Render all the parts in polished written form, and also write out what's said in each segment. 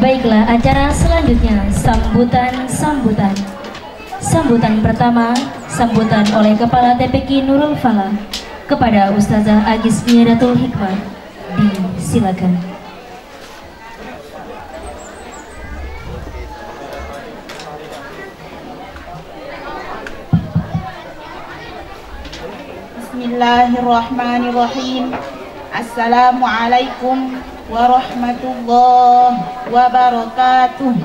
Baiklah, acara selanjutnya sambutan pertama, sambutan oleh Kepala TPQ Nurul Falah kepada Ustazah Agis Niadatul Hikmah. Silakan. Bismillahirrahmanirrahim. Assalamualaikum warahmatullahi wabarakatuh.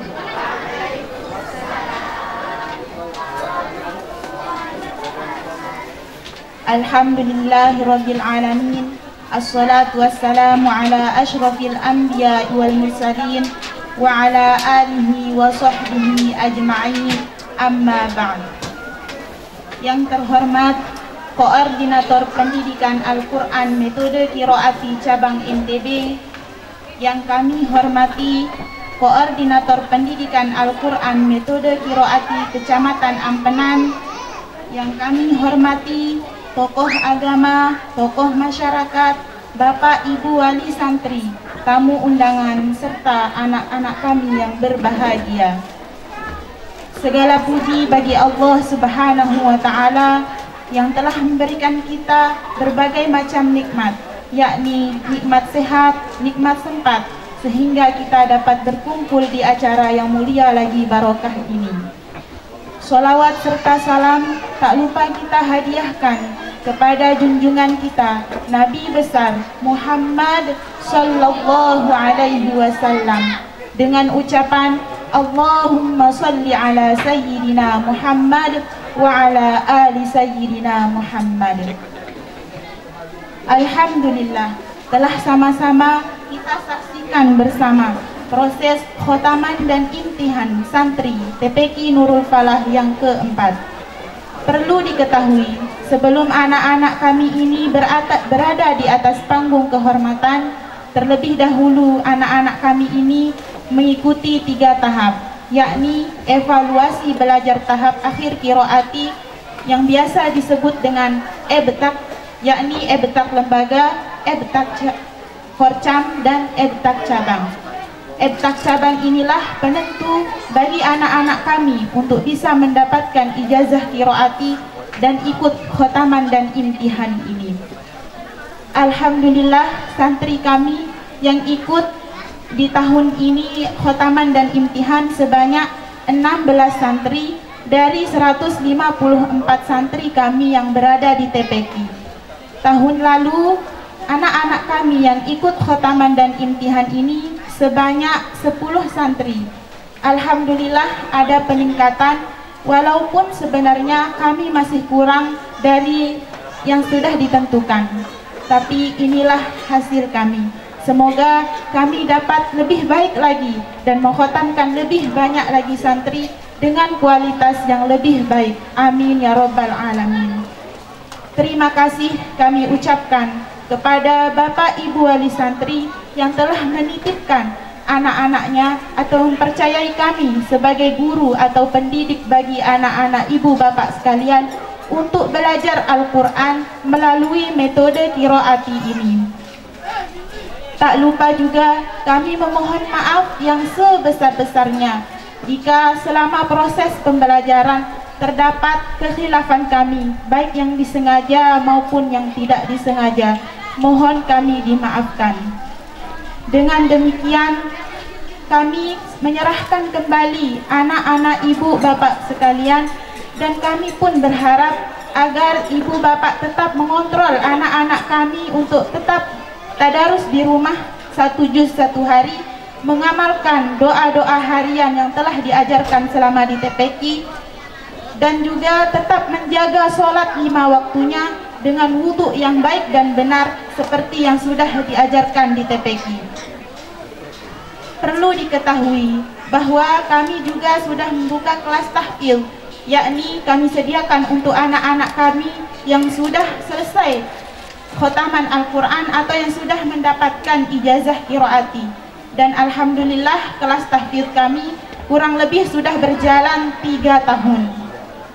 Alhamdulillahirabbil alamin. Assalatu wassalamu ala asyrafil anbiya wal mursalin wa ala alihi wa sahbihi ajma'in. Amma ba'd. Yang terhormat Koordinator Pendidikan Al-Quran Metode Qiraati Cabang NTB, yang kami hormati Koordinator Pendidikan Al-Quran Metode Qiraati Kecamatan Ampenan, yang kami hormati tokoh agama, tokoh masyarakat, Bapak Ibu Wali Santri, tamu undangan, serta anak-anak kami yang berbahagia. Segala puji bagi Allah Subhanahu wa Ta'ala yang telah memberikan kita berbagai macam nikmat, yakni nikmat sehat, nikmat sempat, sehingga kita dapat berkumpul di acara yang mulia lagi barokah ini. Sholawat serta salam tak lupa kita hadiahkan kepada junjungan kita, Nabi besar Muhammad Sallallahu Alaihi Wasallam, dengan ucapan Allahumma salli ala Sayyidina Muhammad wa ala ali Sayyidina Muhammad. Alhamdulillah, telah sama-sama kita saksikan bersama proses khotaman dan imtihan santri TPQ Nurul Falah yang keempat. Perlu diketahui, sebelum anak-anak kami ini berada di atas panggung kehormatan, terlebih dahulu anak-anak kami ini mengikuti 3 tahap, yakni evaluasi belajar tahap akhir qiraati yang biasa disebut dengan EBTAK, yakni EBTAK lembaga, EBTAK Korcam, dan EBTAK cabang. EBTAK cabang inilah penentu bagi anak-anak kami untuk bisa mendapatkan ijazah qiraati dan ikut khotaman dan imtihan ini. Alhamdulillah, santri kami yang ikut di tahun ini khotaman dan imtihan sebanyak 16 santri dari 154 santri kami yang berada di TPQ. Tahun lalu anak-anak kami yang ikut khotaman dan imtihan ini sebanyak 10 santri. Alhamdulillah ada peningkatan, walaupun sebenarnya kami masih kurang dari yang sudah ditentukan. Tapi inilah hasil kami. Semoga kami dapat lebih baik lagi dan mengkhotamkan lebih banyak lagi santri dengan kualitas yang lebih baik. Amin ya Rabbal Alamin. Terima kasih kami ucapkan kepada Bapak Ibu Wali Santri yang telah menitipkan anak-anaknya atau mempercayai kami sebagai guru atau pendidik bagi anak-anak ibu bapak sekalian untuk belajar Al-Quran melalui metode qiraati ini. Tak lupa juga kami memohon maaf yang sebesar-besarnya jika selama proses pembelajaran terdapat kekhilafan kami, baik yang disengaja maupun yang tidak disengaja. Mohon kami dimaafkan. Dengan demikian, kami menyerahkan kembali anak-anak ibu bapak sekalian, dan kami pun berharap agar ibu bapak tetap mengontrol anak-anak kami untuk tetap tadarus di rumah 1 juz 1 hari, mengamalkan doa-doa harian yang telah diajarkan selama di TPQ, dan juga tetap menjaga sholat 5 waktunya dengan wudhu yang baik dan benar seperti yang sudah diajarkan di TPQ. Perlu diketahui bahwa kami juga sudah membuka kelas tahfidz, yakni kami sediakan untuk anak-anak kami yang sudah selesai khotaman Al-Quran atau yang sudah mendapatkan ijazah qiraati. Dan alhamdulillah kelas tahfidz kami kurang lebih sudah berjalan 3 tahun.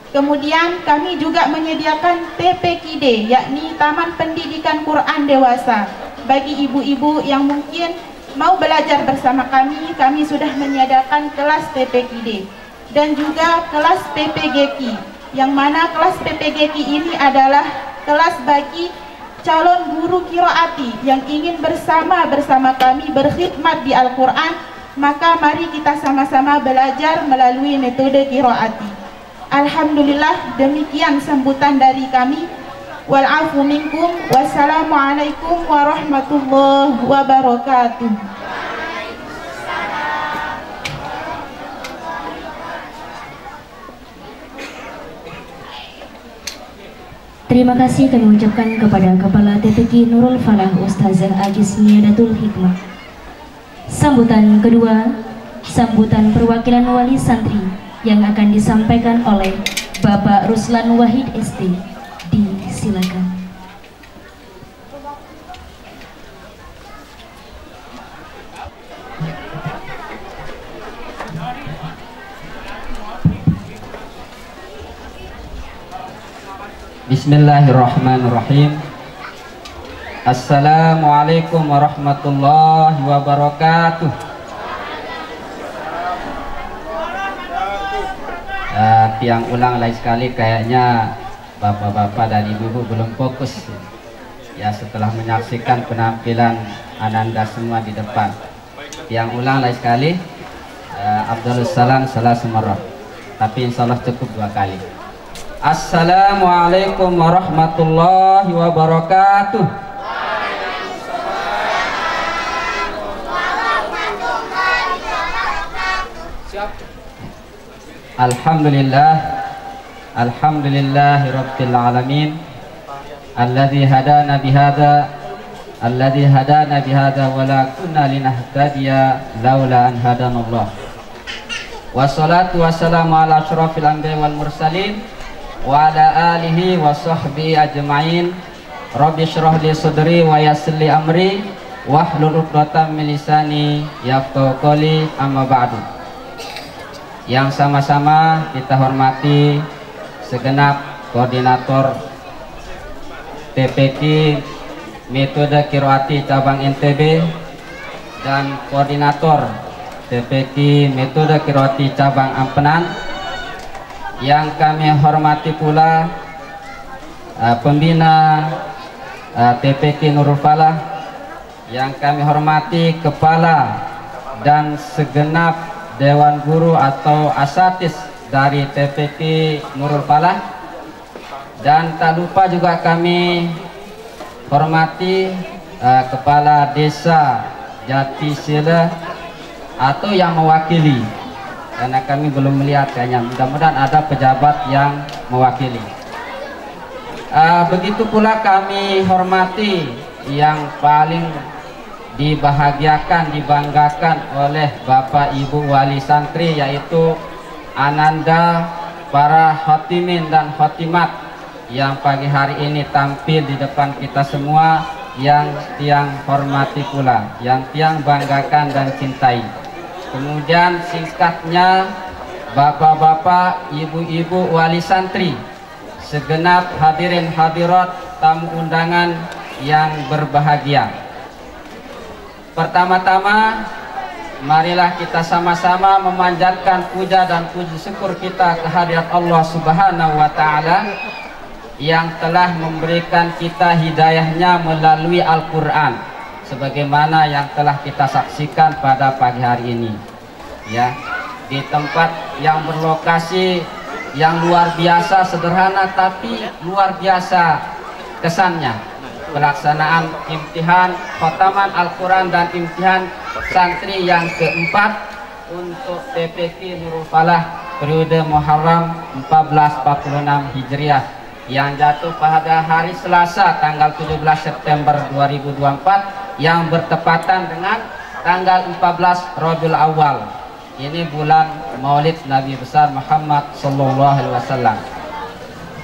Kemudian kami juga menyediakan TPQD, yakni Taman Pendidikan Quran Dewasa, bagi ibu-ibu yang mungkin mau belajar bersama kami sudah menyediakan kelas PPGD dan juga kelas PPGQ, yang mana kelas PPGQ ini adalah kelas bagi calon guru qiraati yang ingin bersama kami berkhidmat di Al-Quran. Maka mari kita sama-sama belajar melalui metode qiraati. Alhamdulillah, demikian sambutan dari kami. Wal-afu minkum. Wassalamualaikum warahmatullahi wabarakatuh. Terima kasih kami ucapkan kepada Kepala TPQ Nurul Falah Ustazah Agis Miadatul Hikmah. Sambutan kedua, sambutan perwakilan wali santri yang akan disampaikan oleh Bapak Ruslan Wahid ST. Disilakan. Bismillahirrahmanirrahim. Assalamualaikum warahmatullahi wabarakatuh. Tiang ulang lain sekali, kayaknya bapak-bapak dan ibu-ibu belum fokus ya setelah menyaksikan penampilan ananda semua di depan. Tiang ulang lain sekali. Abdulus salam salah semarah, tapi insyaallah cukup 2 kali. Assalamualaikum warahmatullahi wabarakatuh. Alhamdulillah, alhamdulillahi rabbil alamin, alladzi hadana bihada wa la kunna linahtadiya laula an hadanallah. Wassalatu wassalamu ala asyrafil anbiya'i wal mursalin wa ala alihi wa sahbihi ajma'in. Rabbi shrah li sadri wa yassir li amri wahlul 'uqdatam min lisani yafqahu qawli, amma ba'du. Yang sama-sama kita hormati segenap koordinator TPQ Metode Qiraati Cabang NTB dan koordinator TPQ Metode Qiraati Cabang Ampenan. Yang kami hormati pula pembina TPQ Nurul Falah, yang kami hormati kepala dan segenap dewan guru atau asatis dari TPQ Nurul Falah, dan tak lupa juga kami hormati kepala desa Jatisila atau yang mewakili, karena kami belum melihat, kayaknya mudah-mudahan ada pejabat yang mewakili. Begitu pula kami hormati yang paling dibahagiakan, dibanggakan oleh Bapak Ibu Wali Santri, yaitu Ananda para khotimin dan khotimat yang pagi hari ini tampil di depan kita semua, yang tiang hormati pula, yang tiang banggakan dan cintai. Kemudian singkatnya, bapak-bapak, ibu-ibu wali santri, segenap hadirin hadirat, tamu undangan yang berbahagia. Pertama-tama, marilah kita sama-sama memanjatkan puja dan puji syukur kita kehadirat Allah Subhanahu wa Ta'ala yang telah memberikan kita hidayahnya melalui Al-Quran, sebagaimana yang telah kita saksikan pada pagi hari ini, ya, di tempat yang berlokasi yang luar biasa sederhana tapi luar biasa kesannya, pelaksanaan imtihan khotaman Al-Quran dan imtihan santri yang keempat untuk TPQ Nurul Falah periode Muharram 1446 Hijriah yang jatuh pada hari Selasa tanggal 17 September 2024 yang bertepatan dengan tanggal 14 Rabiul Awal. Ini bulan Maulid Nabi besar Muhammad sallallahu alaihi wasallam.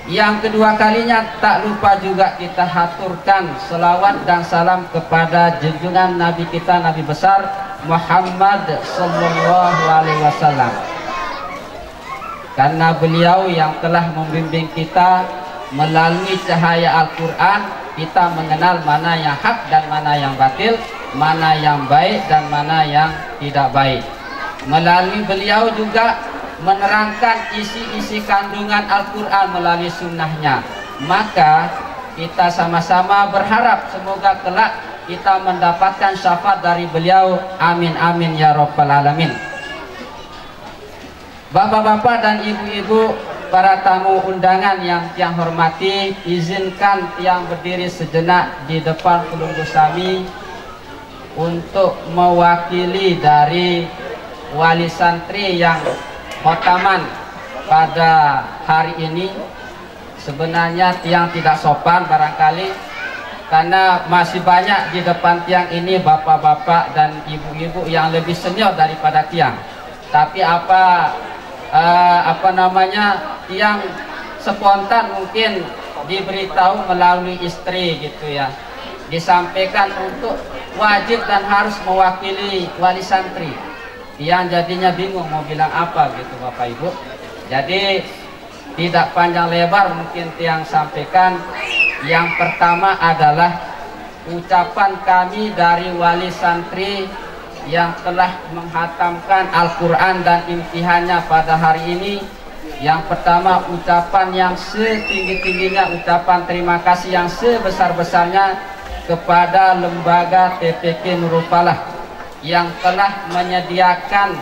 Yang kedua kalinya tak lupa juga kita haturkan selawat dan salam kepada junjungan Nabi kita, Nabi besar Muhammad sallallahu alaihi wasallam. Karena beliau yang telah membimbing kita melalui cahaya Al-Quran, kita mengenal mana yang hak dan mana yang batil, mana yang baik dan mana yang tidak baik. Melalui beliau juga menerangkan isi-isi kandungan Al-Quran melalui sunnahnya. Maka kita sama-sama berharap semoga kelak kita mendapatkan syafaat dari beliau. Amin amin ya rabbal alamin. Bapak-bapak dan ibu-ibu, para tamu undangan yang tiang hormati, izinkan tiang berdiri sejenak di depan pelunggu sami untuk mewakili dari wali santri yang khotaman pada hari ini. Sebenarnya tiang tidak sopan barangkali karena masih banyak di depan tiang ini bapak-bapak dan ibu-ibu yang lebih senior daripada tiang. Tapi tiang spontan mungkin diberitahu melalui istri gitu ya, disampaikan untuk wajib dan harus mewakili wali santri. Tiang jadinya bingung mau bilang apa gitu Bapak Ibu. Jadi tidak panjang lebar mungkin tiang sampaikan. Yang pertama adalah ucapan kami dari wali santri yang telah menghatamkan Al-Quran dan imtihannya pada hari ini. Yang pertama, ucapan yang setinggi-tingginya, ucapan terima kasih yang sebesar-besarnya kepada lembaga TPQ Nurul Falah yang telah menyediakan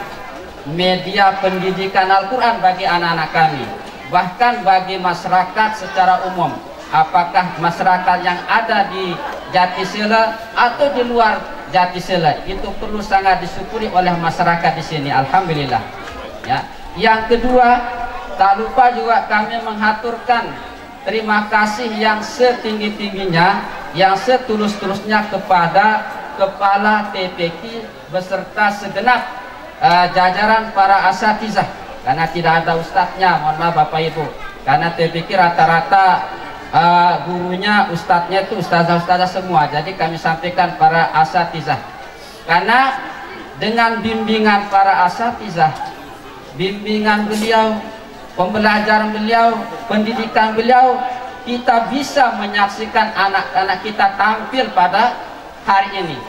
media pendidikan Al-Quran bagi anak-anak kami, bahkan bagi masyarakat secara umum. Apakah masyarakat yang ada di Jatisela atau di luar Jatisela, itu perlu sangat disyukuri oleh masyarakat di sini. Alhamdulillah. Ya. Yang kedua, tak lupa juga kami menghaturkan terima kasih yang setinggi-tingginya, yang setulus-tulusnya kepada Kepala TPQ beserta segenap jajaran para asatizah. Karena tidak ada ustadznya, mohon maaf Bapak Ibu. Karena TPQ rata-rata gurunya, ustadznya itu ustazah-ustazah semua. Jadi kami sampaikan para asatizah. Karena dengan bimbingan para asatizah, bimbingan beliau, pembelajaran beliau, pendidikan beliau, kita bisa menyaksikan anak-anak kita tampil pada hari ini.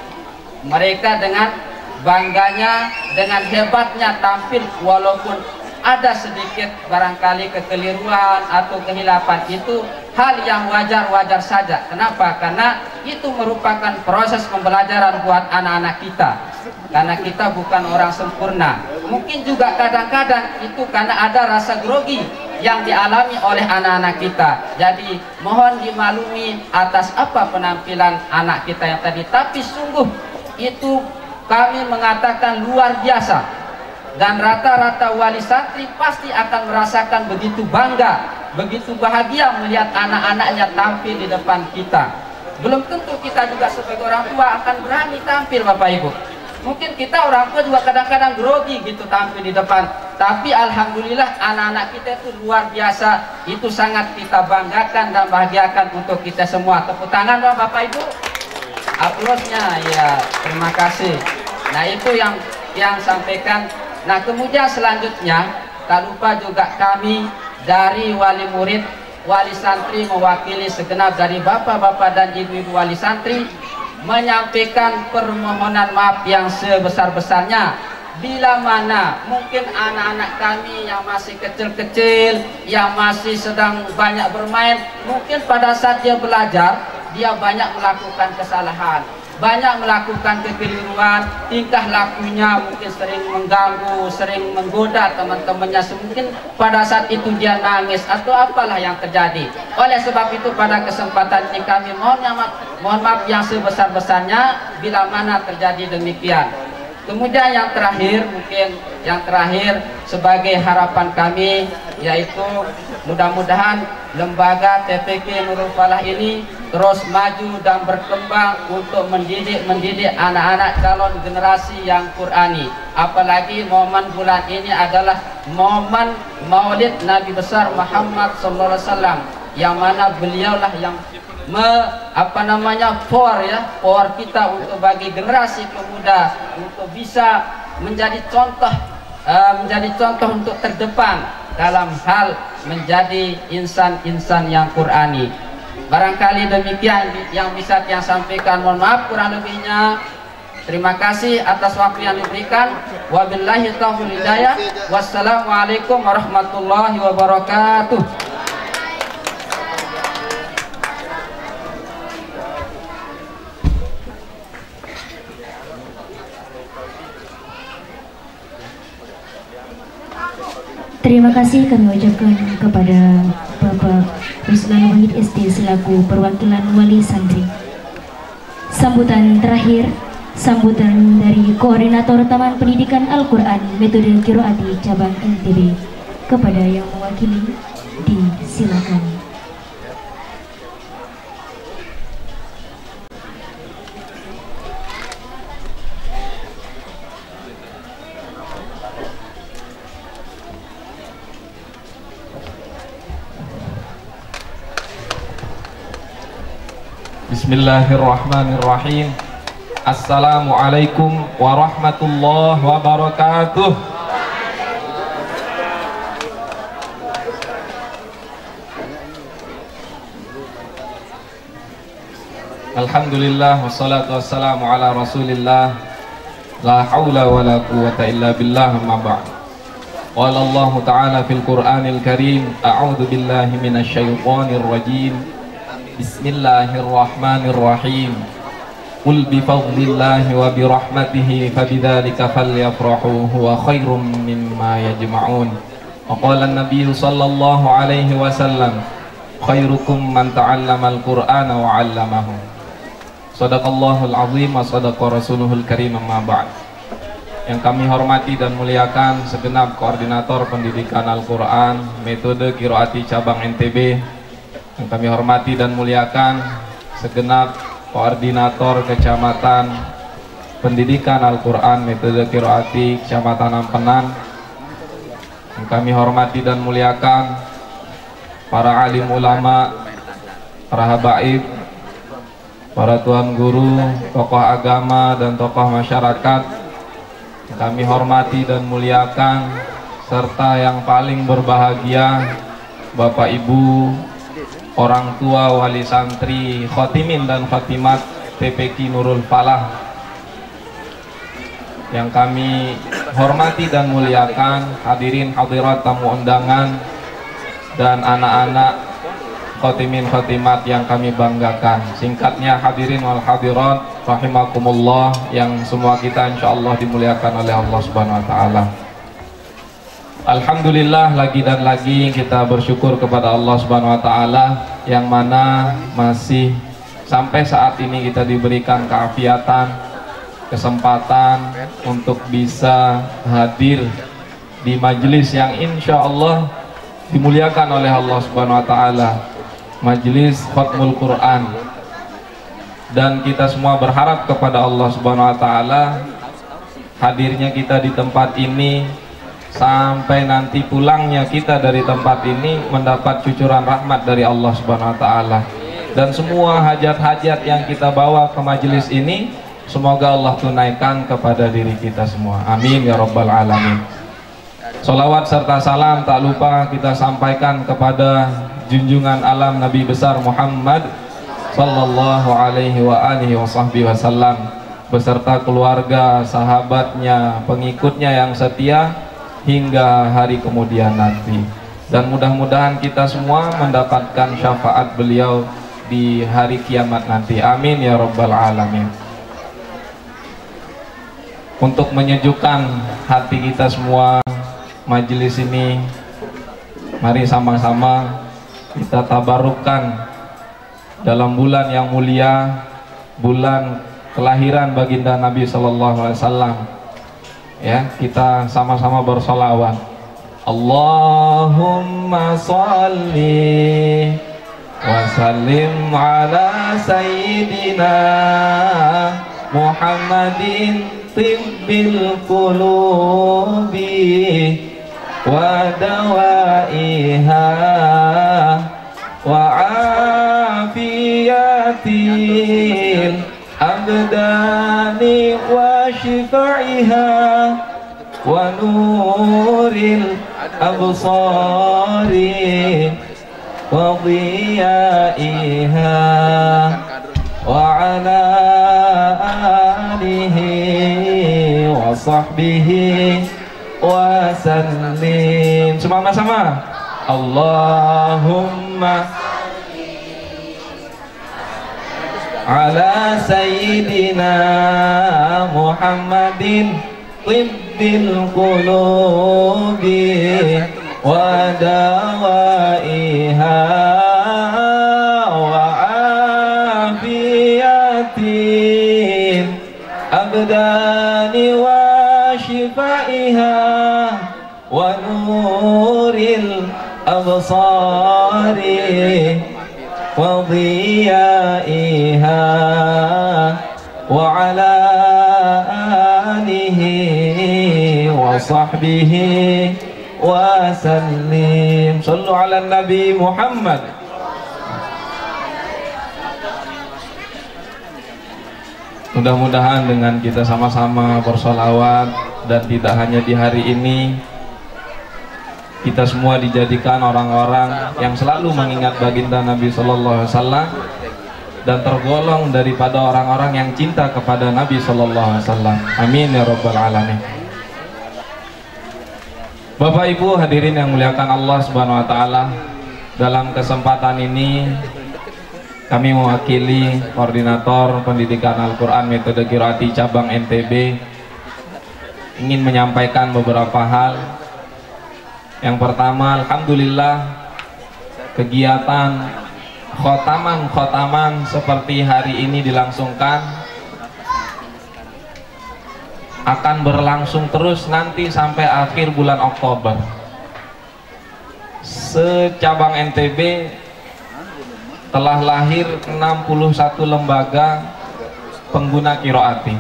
Mereka dengan bangganya, dengan hebatnya tampil walaupun ada sedikit barangkali kekeliruan atau kehilapan. Itu hal yang wajar-wajar saja. Kenapa? Karena itu merupakan proses pembelajaran buat anak-anak kita. Karena kita bukan orang sempurna. Mungkin juga kadang-kadang itu karena ada rasa grogi yang dialami oleh anak-anak kita. Jadi mohon dimaklumi atas apa penampilan anak kita yang tadi. Tapi sungguh itu kami mengatakan luar biasa. Dan rata-rata wali santri pasti akan merasakan begitu bangga, begitu bahagia melihat anak-anaknya tampil di depan kita. Belum tentu kita juga sebagai orang tua akan berani tampil Bapak Ibu. Mungkin kita orang tua juga kadang-kadang grogi gitu tampil di depan. Tapi alhamdulillah anak-anak kita itu luar biasa. Itu sangat kita banggakan dan bahagiakan untuk kita semua. Tepuk tangan Bapak Ibu. Aplausnya ya, terima kasih. Nah itu yang sampaikan. Nah kemudian selanjutnya tak lupa juga kami dari wali murid, wali santri mewakili segenap dari bapak-bapak dan ibu-ibu wali santri menyampaikan permohonan maaf yang sebesar-besarnya bila mana mungkin anak-anak kami yang masih kecil-kecil, yang masih sedang banyak bermain, mungkin pada saat dia belajar dia banyak melakukan kesalahan, banyak melakukan kekeliruan, tingkah lakunya mungkin sering mengganggu, sering menggoda teman-temannya. Mungkin pada saat itu dia nangis atau apalah yang terjadi. Oleh sebab itu pada kesempatan ini kami mohon maaf yang sebesar-besarnya bila mana terjadi demikian. Kemudian yang terakhir, mungkin yang terakhir sebagai harapan kami, yaitu mudah-mudahan lembaga TPQ Nurul Falah ini terus maju dan berkembang untuk mendidik anak-anak calon generasi yang Qurani. Apalagi momen bulan ini adalah momen Maulid Nabi besar Muhammad SAW, yang mana beliaulah yang power kita untuk bagi generasi pemuda untuk bisa menjadi contoh untuk terdepan dalam hal menjadi insan-insan yang Qurani. Barangkali demikian yang bisa saya sampaikan. Mohon maaf kurang lebihnya. Terima kasih atas waktu yang diberikan. Wabillahi taufiq hidayah. Wassalamualaikum warahmatullahi wabarakatuh. Terima kasih kami ucapkan kepada Bapak Ruslan Wahid SD selaku perwakilan wali santri. Sambutan terakhir, sambutan dari Koordinator Taman Pendidikan Al-Quran Metode Qiraati Cabang NTB. Kepada yang mewakili, disilakan. Bismillahirrahmanirrahim. Assalamualaikum warahmatullahi wabarakatuh. Alhamdulillah wassalatu wassalamu ala rasulillah. La hawla wa la quwwata illa billah, amma ba'd. Qala Allah ta'ala fil Qur'anil Karim, a'udzu billahi minasy syaithanir rajim. Bismillahirrahmanirrahim. Qul bi fadlillahi wa bi rahmatihi fabidzalika falyafrahu huwa khairum mimma yajma'un. Wa qala an-nabiy sallallahu alaihi wasallam, khairukum man ta'allama al-Qur'ana wa 'allamahu. Shadaqallahul azim wa shadaqa rasuluhul karim, amma ba'd. Yang kami hormati dan muliakan segenap koordinator pendidikan Al-Qur'an Metode Qiraati Cabang NTB. Yang kami hormati dan muliakan segenap koordinator Kecamatan Pendidikan Al-Quran Metode Qiraati Kecamatan Ampenan. Yang kami hormati dan muliakan para alim ulama, para habaib, para tuan guru, tokoh agama dan tokoh masyarakat. Yang kami hormati dan muliakan serta yang paling berbahagia Bapak Ibu, orang tua, wali santri, khotimin dan khotimat TPQ Nurul Falah. Yang kami hormati dan muliakan hadirin hadirat tamu undangan dan anak-anak khotimin khotimat yang kami banggakan. Singkatnya hadirin wal hadirat rahimakumullah, yang semua kita insyaallah dimuliakan oleh Allah Subhanahu wa taala. Alhamdulillah, lagi dan lagi kita bersyukur kepada Allah Subhanahu wa taala yang mana masih sampai saat ini kita diberikan keafiatan, kesempatan untuk bisa hadir di majelis yang insya Allah dimuliakan oleh Allah Subhanahu wa taala, majelis Khatmul Quran. Dan kita semua berharap kepada Allah Subhanahu wa taala hadirnya kita di tempat ini sampai nanti pulangnya kita dari tempat ini mendapat cucuran rahmat dari Allah Subhanahu wa taala. Dan semua hajat-hajat yang kita bawa ke majelis ini semoga Allah tunaikan kepada diri kita semua. Amin ya rabbal alamin. Sholawat serta salam tak lupa kita sampaikan kepada junjungan alam Nabi besar Muhammad sallallahu alaihi wa alihi wasallam beserta keluarga, sahabatnya, pengikutnya yang setia hingga hari kemudian nanti. Dan mudah-mudahan kita semua mendapatkan syafaat beliau di hari kiamat nanti. Amin ya rabbal alamin. Untuk menyejukkan hati kita semua, majelis ini mari sama-sama kita tabarukkan dalam bulan yang mulia, bulan kelahiran baginda Nabi sallallahu alaihi wasallam. Ya, kita sama-sama bersolawat. Allahumma sholli wa sallim ala sayyidina Muhammadin tibbil qulubi wa dawaiha wa afiyatil abdani wa shifaiha wa nuril absari wa dhiyaiha wa ala alihi wa sahbihi wa sallim. Sama-sama. Allahumma ala sayyidina Muhammadin tibbil qulubi wa dawaiha wa afiyatin abdani wa shifaiha wa nuril absari wa dhiyaiha wa ala alihi wa sahbihi wa sallim. Sallu ala Nabi Muhammad. Mudah-mudahan dengan kita sama-sama bersolawat, dan tidak hanya di hari ini, kita semua dijadikan orang-orang yang selalu mengingat baginda Nabi Sallallahu Alaihi Wasallam dan tergolong daripada orang-orang yang cinta kepada Nabi Sallallahu Alaihi Wasallam. Amin ya Rabbal Alamin. Bapak Ibu hadirin yang muliakan Allah Subhanahu Wa Taala, dalam kesempatan ini kami mewakili Koordinator Pendidikan Al-Quran Metode Qiraati Cabang NTB ingin menyampaikan beberapa hal. Yang pertama, alhamdulillah kegiatan khotaman seperti hari ini dilangsungkan akan berlangsung terus nanti sampai akhir bulan Oktober. Secabang NTB telah lahir 61 lembaga pengguna qiraati.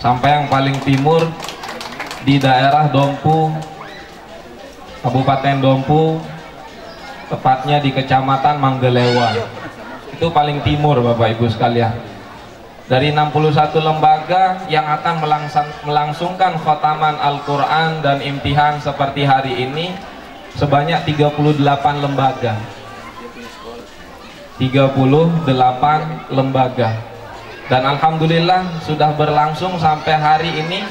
Sampai yang paling timur di daerah Dompu, Kabupaten Dompu, tepatnya di Kecamatan Manggelewa. Itu paling timur Bapak Ibu sekalian. Dari 61 lembaga yang akan melangsungkan khotaman Al-Quran dan imtihan seperti hari ini, sebanyak 38 lembaga. 38 lembaga. Dan alhamdulillah sudah berlangsung sampai hari ini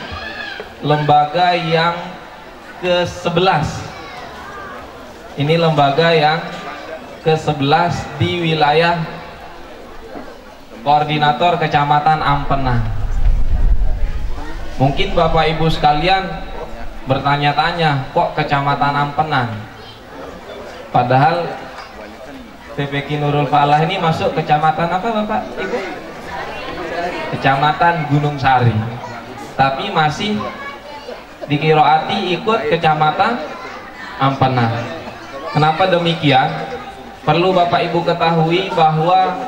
lembaga yang ke-11. Ini lembaga yang ke-11 di wilayah Koordinator Kecamatan Ampenah. Mungkin Bapak Ibu sekalian bertanya-tanya, kok Kecamatan Ampenah? Padahal TPQ Nurul Falah ini masuk kecamatan apa Bapak Ibu? Kecamatan Gunung Sari. Tapi masih di qiraati ikut Kecamatan Ampenah. Kenapa demikian? Perlu Bapak Ibu ketahui bahwa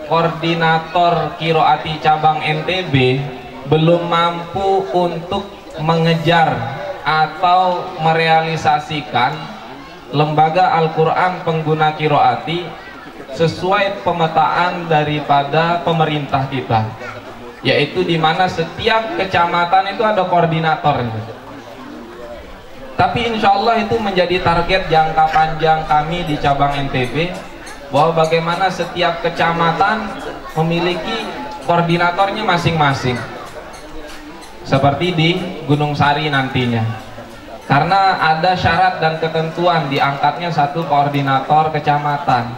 Koordinator Qiraati Cabang NTB belum mampu untuk mengejar atau merealisasikan lembaga Al-Quran pengguna qiraati sesuai pemetaan daripada pemerintah kita, yaitu di mana setiap kecamatan itu ada koordinator. Tapi insya Allah itu menjadi target jangka panjang kami di cabang NTB, bahwa bagaimana setiap kecamatan memiliki koordinatornya masing-masing, seperti di Gunung Sari nantinya. Karena ada syarat dan ketentuan diangkatnya satu koordinator kecamatan,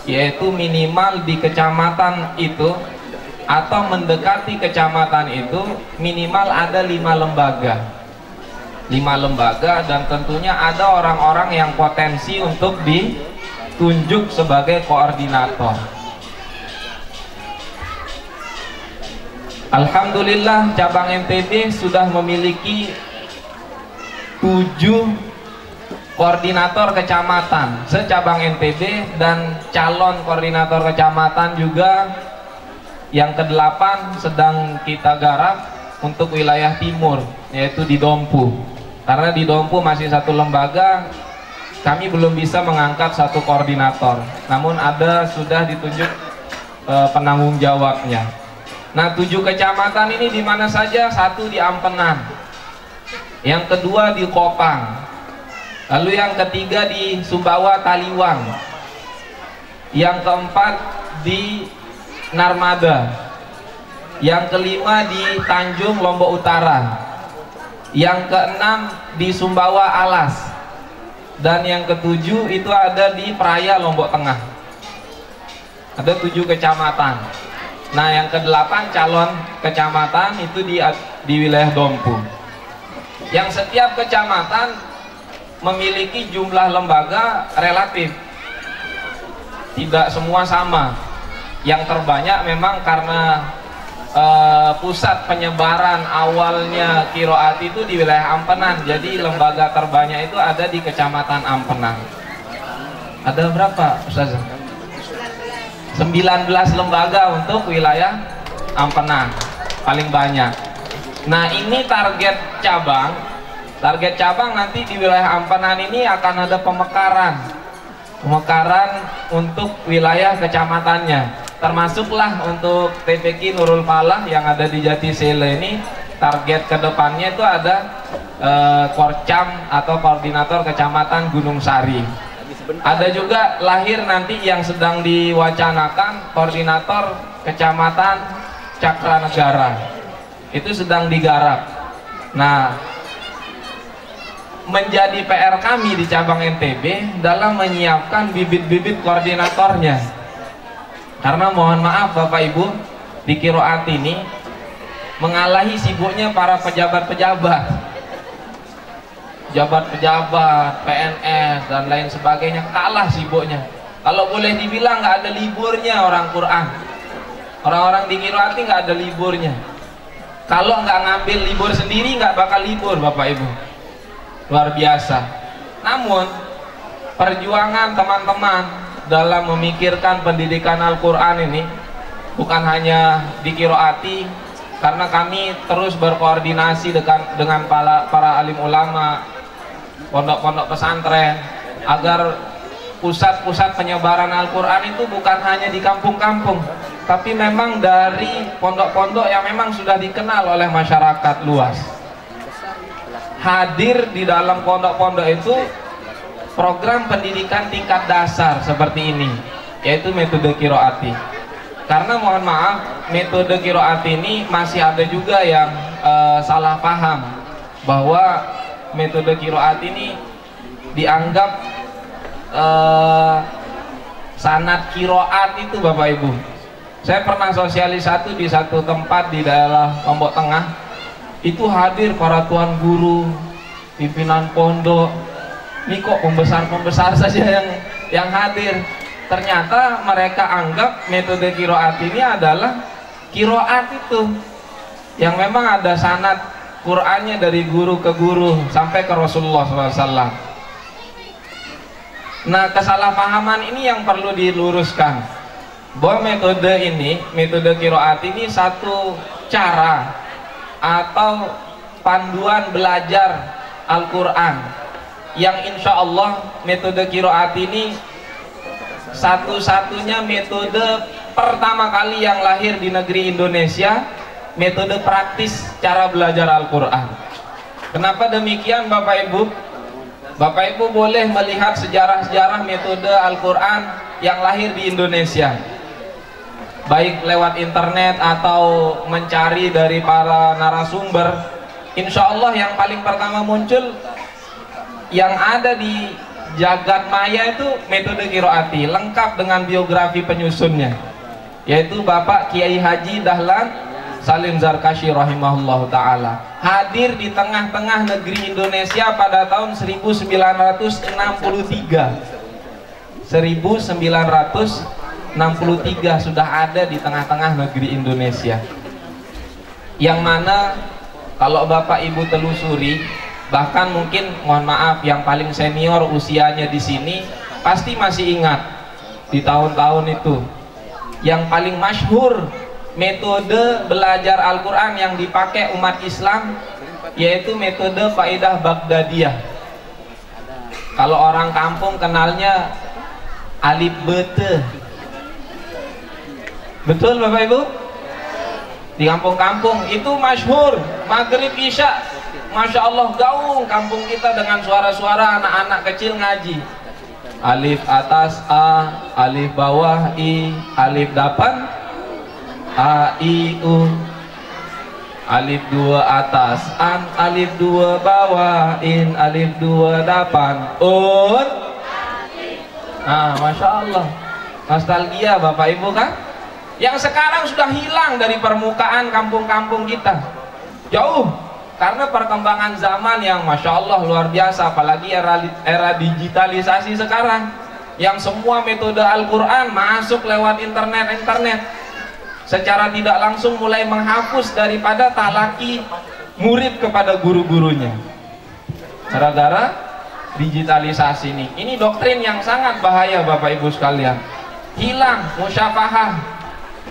yaitu minimal di kecamatan itu atau mendekati kecamatan itu minimal ada 5 lembaga. 5 lembaga, dan tentunya ada orang-orang yang potensi untuk ditunjuk sebagai koordinator. Alhamdulillah cabang NTB sudah memiliki 7 koordinator kecamatan secabang NTB, dan calon koordinator kecamatan juga yang ke-8 sedang kita garap untuk wilayah timur, yaitu di Dompu. Karena di Dompu masih satu lembaga, kami belum bisa mengangkat satu koordinator, namun ada sudah ditunjuk penanggung jawabnya. Nah, 7 kecamatan ini di mana saja? Satu di Ampenan, yang kedua di Kopang, lalu yang ketiga di Sumbawa Taliwang, yang keempat di Narmada, yang kelima di Tanjung Lombok Utara, yang keenam di Sumbawa Alas, dan yang ketujuh itu ada di Praia Lombok Tengah. Ada 7 kecamatan. Nah, yang ke-8 calon kecamatan itu di wilayah Dompu. Yang setiap kecamatan memiliki jumlah lembaga relatif, tidak semua sama. Yang terbanyak memang karena pusat penyebaran awalnya Qiraat itu di wilayah Ampenan, jadi lembaga terbanyak itu ada di kecamatan Ampenan. Ada berapa, Ustaz? 19 lembaga untuk wilayah Ampenan, paling banyak. Nah, ini target cabang. Target cabang nanti di wilayah Ampenan ini akan ada pemekaran untuk wilayah kecamatannya. Termasuklah untuk TPQ Nurul Falah yang ada di Jatisele ini, target kedepannya itu ada Korcam atau Koordinator Kecamatan Gunung Sari. Ada juga lahir nanti yang sedang diwacanakan Koordinator Kecamatan Cakranegara. Itu sedang digarap. Nah, menjadi PR kami di cabang NTB dalam menyiapkan bibit-bibit koordinatornya. Karena mohon maaf Bapak Ibu, di Qiraat ini mengalahi sibuknya para pejabat-pejabat, PNS dan lain sebagainya, kalah sibuknya. Kalau boleh dibilang nggak ada liburnya orang Quran. Orang-orang di Qiraat nggak ada liburnya. Kalau nggak ngambil libur sendiri nggak bakal libur Bapak Ibu. Luar biasa. Namun perjuangan teman-teman dalam memikirkan pendidikan Al-Quran ini bukan hanya di Qiraati, karena kami terus berkoordinasi dengan para alim ulama, pondok-pondok pesantren, agar pusat-pusat penyebaran Al-Quran itu bukan hanya di kampung-kampung, tapi memang dari pondok-pondok yang memang sudah dikenal oleh masyarakat luas. Hadir di dalam pondok-pondok itu program pendidikan tingkat dasar seperti ini, yaitu metode Qiraati. Karena mohon maaf, metode Qiraati ini masih ada juga yang salah paham bahwa metode Qiraat ini dianggap sanad Qiraat itu Bapak Ibu. Saya pernah sosialisasi di satu tempat di daerah Lombok Tengah, itu hadir para tuan guru, pimpinan pondok. Ini kok pembesar-pembesar saja yang hadir. Ternyata mereka anggap metode Qiraat ini adalah Qiraat itu yang memang ada sanad Qur'annya dari guru ke guru sampai ke Rasulullah SAW. Nah, kesalahpahaman ini yang perlu diluruskan, bahwa metode Qiraat ini satu cara atau panduan belajar Al-Quran yang insya Allah metode Qiraat ini satu-satunya metode pertama kali yang lahir di negeri Indonesia, metode praktis cara belajar Al-Quran. Kenapa demikian Bapak Ibu? Bapak Ibu boleh melihat sejarah-sejarah metode Al-Quran yang lahir di Indonesia, baik lewat internet atau mencari dari para narasumber. Insya Allah yang paling pertama muncul yang ada di jagat maya itu metode Qiraati, lengkap dengan biografi penyusunnya, yaitu Bapak Kiai Haji Dahlan Salim Zarkashi rahimahullah ta'ala, hadir di tengah-tengah negeri Indonesia pada tahun 1963 sudah ada di tengah-tengah negeri Indonesia, yang mana kalau Bapak Ibu telusuri, bahkan mungkin mohon maaf yang paling senior usianya di sini pasti masih ingat di tahun-tahun itu yang paling masyhur metode belajar Al-Quran yang dipakai umat Islam, yaitu metode Faidah Baghdadiyah. Kalau orang kampung kenalnya alif bete. Betul Bapak Ibu? Di kampung-kampung itu masyhur, maghrib isya, Masya Allah gaung kampung kita dengan suara-suara anak-anak kecil ngaji. Alif atas A, alif bawah I, alif dapan A, I, U. Alif 2 atas, an, alif 2 bawah, in, alif 2 depan, un. Nah, Masya Allah, nostalgia Bapak Ibu kan? Yang sekarang sudah hilang dari permukaan kampung-kampung kita. Jauh, karena perkembangan zaman yang Masya Allah luar biasa. Apalagi era digitalisasi sekarang, yang semua metode Al-Quran masuk lewat internet. Secara tidak langsung mulai menghapus daripada talaki murid kepada guru-gurunya. Gara-gara digitalisasi ini doktrin yang sangat bahaya Bapak Ibu sekalian. Hilang musyafahah,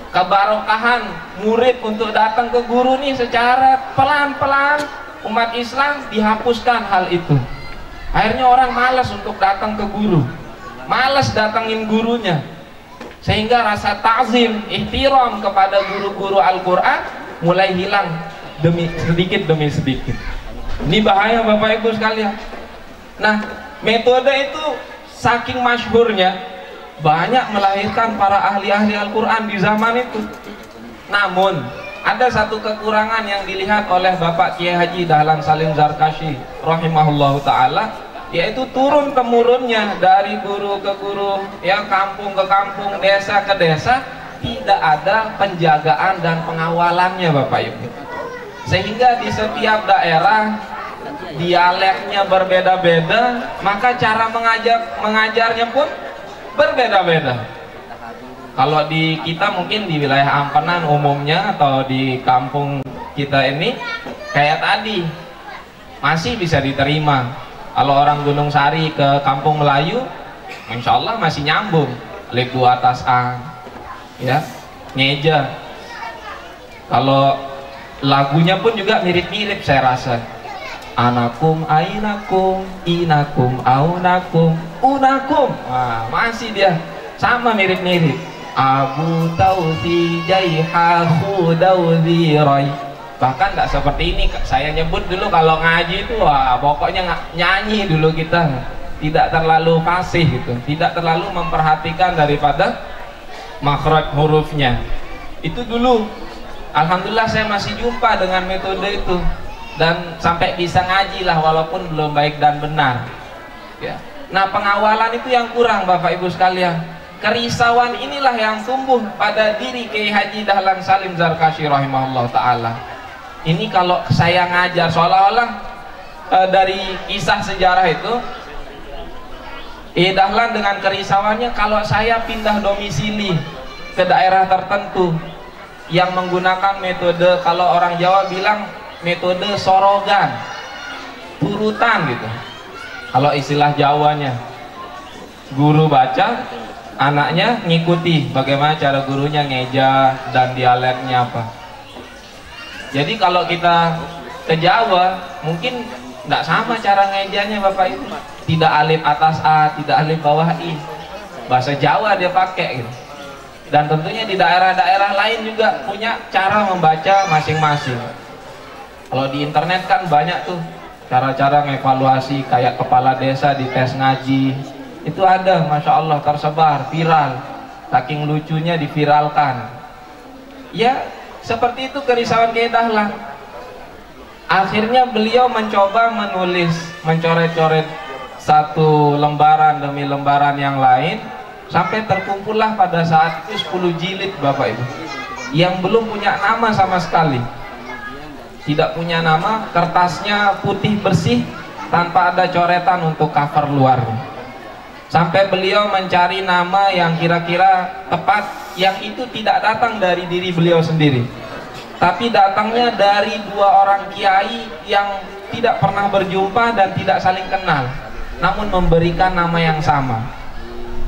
kebarokahan murid untuk datang ke guru nih, secara pelan-pelan umat Islam dihapuskan hal itu. Akhirnya orang malas untuk datang ke guru, malas datangin gurunya, sehingga rasa ta'zim, ihtiram kepada guru-guru Al-Quran mulai hilang sedikit demi sedikit. Ini bahaya Bapak Ibu sekalian. Nah, metode itu saking masyhurnya, banyak melahirkan para ahli-ahli Al-Quran di zaman itu. Namun ada satu kekurangan yang dilihat oleh Bapak Kiai Haji Dahlan Salim Zarkashi rahimahullahu ta'ala, yaitu turun temurunnya dari guru ke guru, ya, kampung ke kampung, desa ke desa, tidak ada penjagaan dan pengawalannya Bapak Ibu. Sehingga di setiap daerah dialeknya berbeda-beda, maka cara mengajarnya pun berbeda-beda. Kalau di kita mungkin di wilayah Ampenan umumnya, atau di kampung kita ini kayak tadi masih bisa diterima. Kalau orang Gunung Sari ke Kampung Melayu, Insya Allah masih nyambung. Alif 2 atas A, ya, ngeja. Kalau lagunya pun juga mirip-mirip saya rasa. Anakum, ainakum, inakum, aunakum, unakum. Nah, masih dia sama mirip-mirip. Abu tausi jaihahu dauzi rai. Bahkan nggak seperti ini, saya nyebut dulu kalau ngaji itu, wah pokoknya nyanyi dulu kita, tidak terlalu fasih gitu, tidak terlalu memperhatikan daripada makhraj hurufnya. Itu dulu, alhamdulillah saya masih jumpa dengan metode itu, dan sampai bisa ngaji lah walaupun belum baik dan benar, ya. Nah, pengawalan itu yang kurang Bapak Ibu sekalian. Kerisauan inilah yang tumbuh pada diri Kiai Haji Dahlan Salim Zarkashi rahimahullah ta'ala. Ini kalau saya ngajar seolah-olah dari kisah sejarah itu, Dahlan dengan kerisauannya, kalau saya pindah domisili ke daerah tertentu yang menggunakan metode, kalau orang Jawa bilang metode sorogan, turutan gitu. Kalau istilah Jawanya, guru baca, anaknya ngikuti bagaimana cara gurunya ngeja dan dialeknya apa. Jadi kalau kita ke Jawa mungkin tidak sama cara ngejanya Bapak Ibu. Tidak alif atas A, tidak alif bawah I. Bahasa Jawa dia pakai gitu. Dan tentunya di daerah-daerah lain juga punya cara membaca masing-masing. Kalau di internet kan banyak tuh cara-cara ngevaluasi, kayak kepala desa di tes ngaji. Itu ada, Masya Allah, tersebar, viral. Saking lucunya diviralkan. Ya, seperti itu kerisauan Kiai Dahlan. Akhirnya beliau mencoba menulis, mencoret-coret satu lembaran demi lembaran yang lain, sampai terkumpullah pada saat itu 10 jilid Bapak Ibu, yang belum punya nama sama sekali. Tidak punya nama, kertasnya putih bersih tanpa ada coretan untuk cover luarnya. Sampai beliau mencari nama yang kira-kira tepat, yang itu tidak datang dari diri beliau sendiri, tapi datangnya dari dua orang kiai yang tidak pernah berjumpa dan tidak saling kenal, namun memberikan nama yang sama,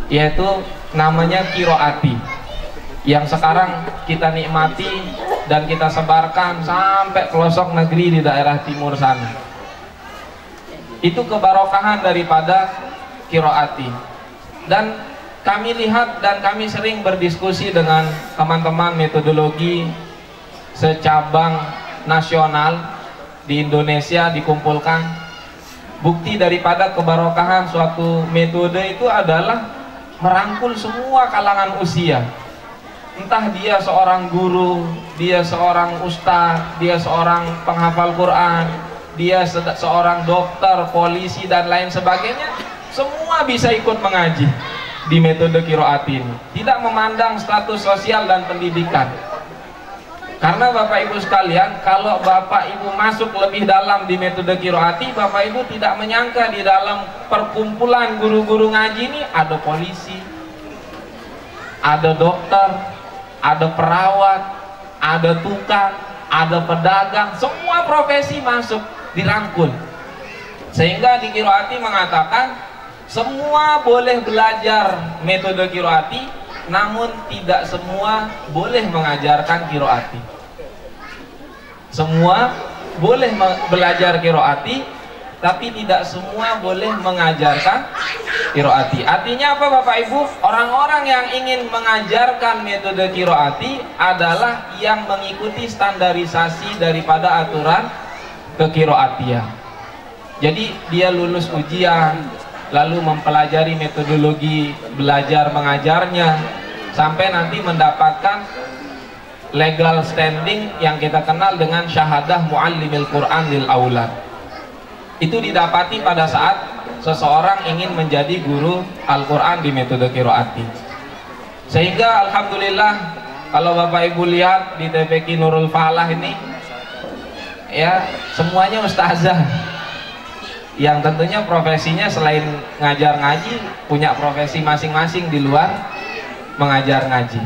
yaitu namanya Qiroati, yang sekarang kita nikmati dan kita sebarkan sampai pelosok negeri di daerah timur sana. Itu kebarokahan daripada Qiroati. Dan kami lihat dan kami sering berdiskusi dengan teman-teman metodologi secabang nasional di Indonesia, dikumpulkan. Bukti daripada kebarokahan suatu metode itu adalah merangkul semua kalangan usia. entah dia seorang guru, dia seorang ustaz, dia seorang penghafal Quran, dia seorang dokter, polisi dan lain sebagainya, semua bisa ikut mengaji di metode qiraat ini, tidak memandang status sosial dan pendidikan. Karena Bapak Ibu sekalian, kalau Bapak Ibu masuk lebih dalam di metode qiraati, Bapak Ibu tidak menyangka di dalam perkumpulan guru-guru ngaji ini ada polisi, ada dokter, ada perawat, ada tukang, ada pedagang, semua profesi masuk, dirangkul. Sehingga di qiraati mengatakan semua boleh belajar metode qiraati, namun tidak semua boleh mengajarkan qiraati. Semua boleh belajar qiraati, tapi tidak semua boleh mengajarkan qiraati. Artinya apa Bapak Ibu? Orang-orang yang ingin mengajarkan metode qiraati adalah yang mengikuti standarisasi daripada aturan keqiraatian. Jadi dia lulus ujian, lalu mempelajari metodologi belajar mengajarnya, sampai nanti mendapatkan legal standing yang kita kenal dengan syahadah muallimil Quran lil aulad. Itu didapati pada saat seseorang ingin menjadi guru Al-Quran di metode qiraati. Sehingga alhamdulillah kalau Bapak Ibu lihat di TPQ Nurul Falah ini, ya semuanya ustazah yang tentunya profesinya selain ngajar ngaji punya profesi masing-masing di luar mengajar ngaji.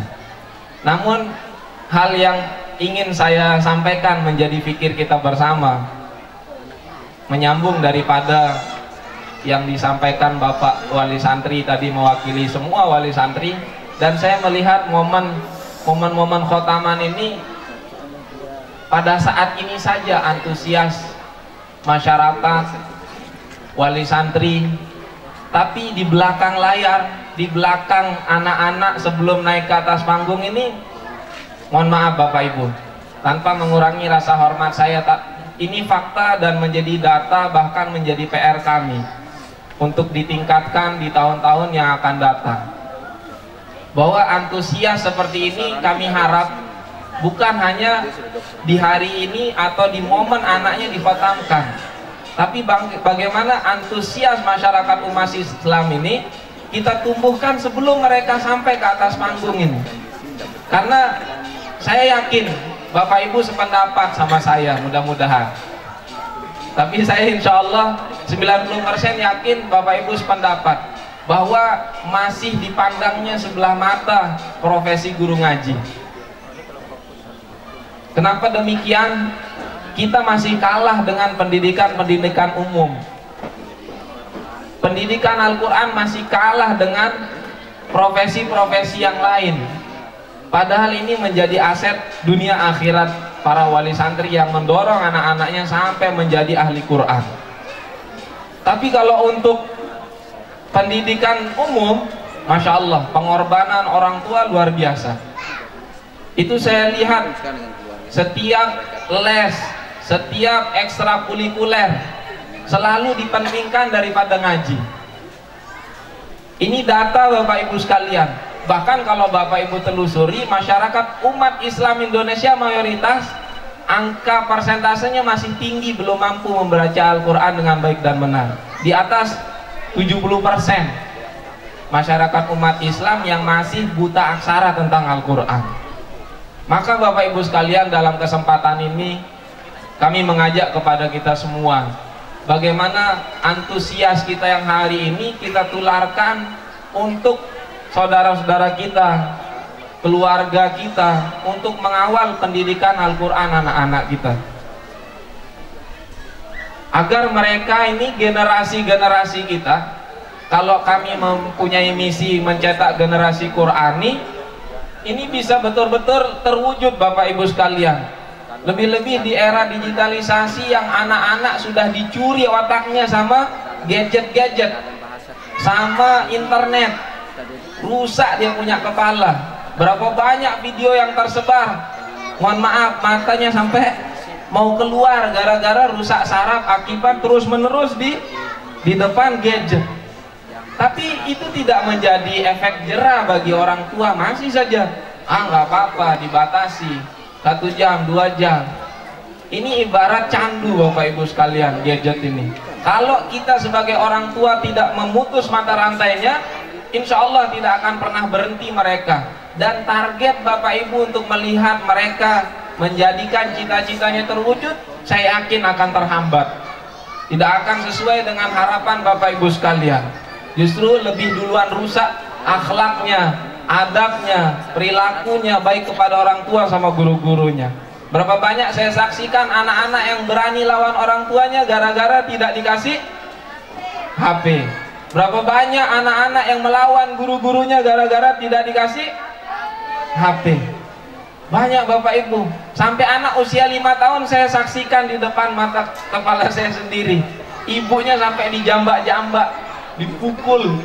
Namun hal yang ingin saya sampaikan menjadi fikir kita bersama, menyambung daripada yang disampaikan Bapak Wali Santri tadi mewakili semua wali santri, dan saya melihat momen-momen khotaman ini pada saat ini saja antusias masyarakat, wali santri, tapi di belakang layar, di belakang anak-anak sebelum naik ke atas panggung ini, mohon maaf Bapak Ibu, tanpa mengurangi rasa hormat saya, ini fakta dan menjadi data, bahkan menjadi PR kami untuk ditingkatkan di tahun-tahun yang akan datang. Bahwa antusias seperti ini kami harap bukan hanya di hari ini atau di momen anaknya dikhotamkan, tapi bagaimana antusias masyarakat umat Islam ini kita tumbuhkan sebelum mereka sampai ke atas panggung ini. Karena saya yakin Bapak Ibu sependapat sama saya, mudah-mudahan. Tapi saya insya Allah 90% yakin Bapak Ibu sependapat bahwa masih dipandangnya sebelah mata profesi guru ngaji. Kenapa demikian? Kita masih kalah dengan pendidikan-pendidikan umum. Pendidikan Al-Quran masih kalah dengan profesi-profesi yang lain. Padahal ini menjadi aset dunia akhirat para wali santri yang mendorong anak-anaknya sampai menjadi ahli Quran. Tapi kalau untuk pendidikan umum, Masya Allah, pengorbanan orang tua luar biasa. Itu saya lihat setiap les, setiap ekstrakurikuler selalu dipentingkan daripada ngaji. Ini data Bapak Ibu sekalian. Bahkan kalau Bapak Ibu telusuri, masyarakat umat Islam Indonesia mayoritas angka persentasenya masih tinggi, belum mampu membaca Al-Quran dengan baik dan benar. Di atas 70% masyarakat umat Islam yang masih buta aksara tentang Al-Quran. Maka Bapak Ibu sekalian, dalam kesempatan ini kami mengajak kepada kita semua, bagaimana antusias kita yang hari ini kita tularkan untuk saudara-saudara kita, keluarga kita, untuk mengawal pendidikan Al-Quran anak-anak kita, agar mereka ini generasi-generasi kita, kalau kami mempunyai misi mencetak generasi Qurani, ini bisa betul-betul terwujud Bapak Ibu sekalian. Lebih-lebih di era digitalisasi yang anak-anak sudah dicuri otaknya sama gadget-gadget, sama internet. Rusak dia punya kepala. Berapa banyak video yang tersebar, mohon maaf, matanya sampai mau keluar gara-gara rusak saraf akibat terus-menerus di depan gadget. Tapi itu tidak menjadi efek jera bagi orang tua. Masih saja nggak apa-apa, dibatasi 1 jam 2 jam. Ini ibarat candu Bapak Ibu sekalian, gadget ini. Kalau kita sebagai orang tua tidak memutus mata rantainya, insya Allah tidak akan pernah berhenti mereka. Dan target Bapak Ibu untuk melihat mereka menjadikan cita-citanya terwujud, saya yakin akan terhambat. Tidak akan sesuai dengan harapan Bapak Ibu sekalian. Justru lebih duluan rusak akhlaknya, adabnya, perilakunya, baik kepada orang tua sama guru-gurunya. Berapa banyak saya saksikan anak-anak yang berani lawan orang tuanya gara-gara tidak dikasih HP. Berapa banyak anak-anak yang melawan guru-gurunya gara-gara tidak dikasih HP. Banyak Bapak Ibu. Sampai anak usia 5 tahun saya saksikan di depan mata kepala saya sendiri. Ibunya sampai dijambak-jambak, dipukul.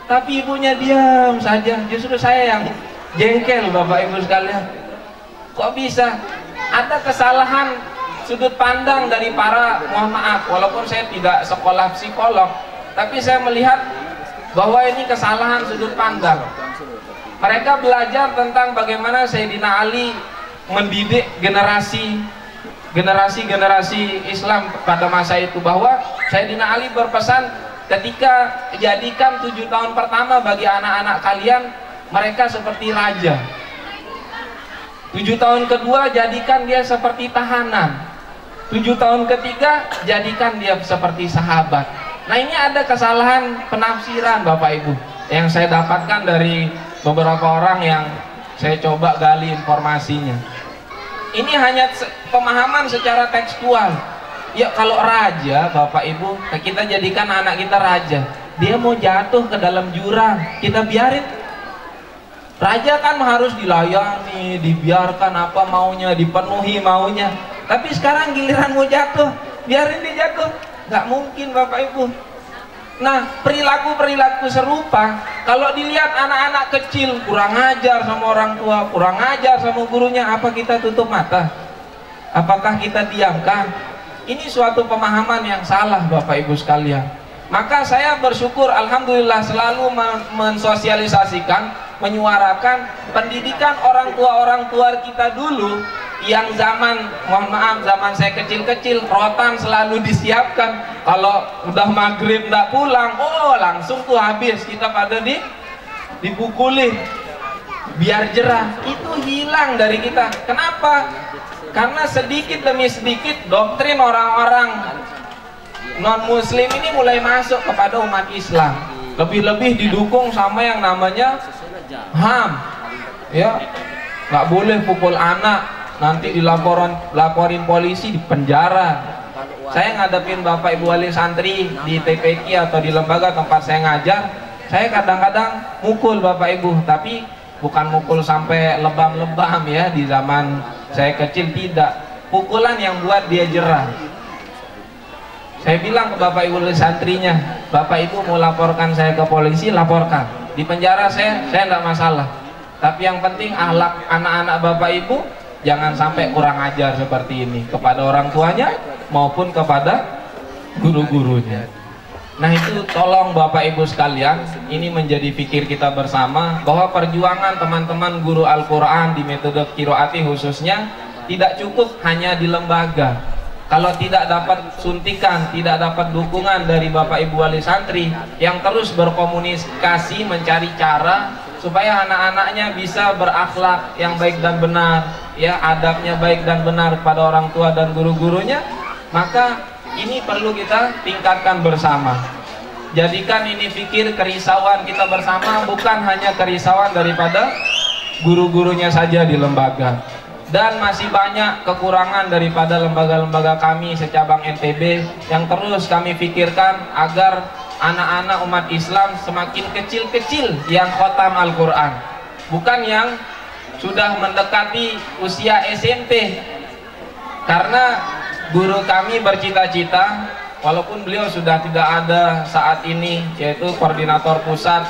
Tapi ibunya diam saja. Justru saya yang jengkel Bapak Ibu sekalian. Kok bisa? Ada kesalahan sudut pandang dari para, mohon maaf, walaupun saya tidak sekolah psikolog, tapi saya melihat bahwa ini kesalahan sudut pandang. Mereka belajar tentang bagaimana Sayyidina Ali mendidik generasi Islam pada masa itu, bahwa Sayyidina Ali berpesan ketika jadikan 7 tahun pertama bagi anak-anak kalian mereka seperti raja. 7 tahun kedua jadikan dia seperti tahanan. 7 tahun ketiga jadikan dia seperti sahabat. Nah, ini ada kesalahan penafsiran Bapak Ibu yang saya dapatkan dari beberapa orang yang saya coba gali informasinya. Ini hanya pemahaman secara tekstual. Ya, kalau raja Bapak Ibu, kita jadikan anak kita raja, dia mau jatuh ke dalam jurang, kita biarin. Raja kan harus dilayani, dibiarkan apa maunya, dipenuhi maunya. Tapi sekarang giliran mau jatuh, biarin dia jatuh. Nggak mungkin Bapak Ibu. Nah, perilaku-perilaku serupa kalau dilihat anak-anak kecil kurang ajar sama orang tua, kurang ajar sama gurunya, apa kita tutup mata? Apakah kita diamkan? Ini suatu pemahaman yang salah Bapak Ibu sekalian. Maka saya bersyukur, alhamdulillah, selalu mensosialisasikan, menyuarakan pendidikan orang tua kita dulu yang zaman, mohon maaf, zaman saya kecil-kecil, rotan selalu disiapkan. Kalau udah maghrib nggak pulang, oh langsung tuh habis, kita pada dipukulin biar jerah. Itu hilang dari kita. Kenapa? Karena sedikit demi sedikit doktrin orang-orang non muslim ini mulai masuk kepada umat Islam. Lebih-lebih didukung sama yang namanya HAM, ya, nggak boleh pukul anak, nanti laporin polisi, di penjara. Saya ngadepin Bapak Ibu wali santri di TPQ atau di lembaga tempat saya ngajar, saya kadang-kadang mukul Bapak Ibu, tapi bukan mukul sampai lebam-lebam ya, di zaman saya kecil tidak. Pukulan yang buat dia jerah. Saya bilang ke Bapak Ibu santrinya, Bapak Ibu mau laporkan saya ke polisi, laporkan. Di penjara saya enggak masalah. Tapi yang penting akhlak anak-anak Bapak Ibu jangan sampai kurang ajar seperti ini kepada orang tuanya maupun kepada guru-gurunya. Nah, itu tolong Bapak Ibu sekalian, ini menjadi pikir kita bersama bahwa perjuangan teman-teman guru Al-Quran di metode Qiraati khususnya tidak cukup hanya di lembaga. Kalau tidak dapat suntikan, tidak dapat dukungan dari Bapak Ibu wali santri yang terus berkomunikasi mencari cara supaya anak-anaknya bisa berakhlak yang baik dan benar, ya, adabnya baik dan benar kepada orang tua dan guru-gurunya, maka ini perlu kita tingkatkan bersama. Jadikan ini pikir kerisauan kita bersama, bukan hanya kerisauan daripada guru-gurunya saja di lembaga. Dan masih banyak kekurangan daripada lembaga-lembaga kami secabang NTB yang terus kami pikirkan agar anak-anak umat Islam semakin kecil-kecil yang khotam Al-Quran, bukan yang sudah mendekati usia SMP. Karena guru kami bercita-cita, walaupun beliau sudah tidak ada saat ini, yaitu koordinator pusat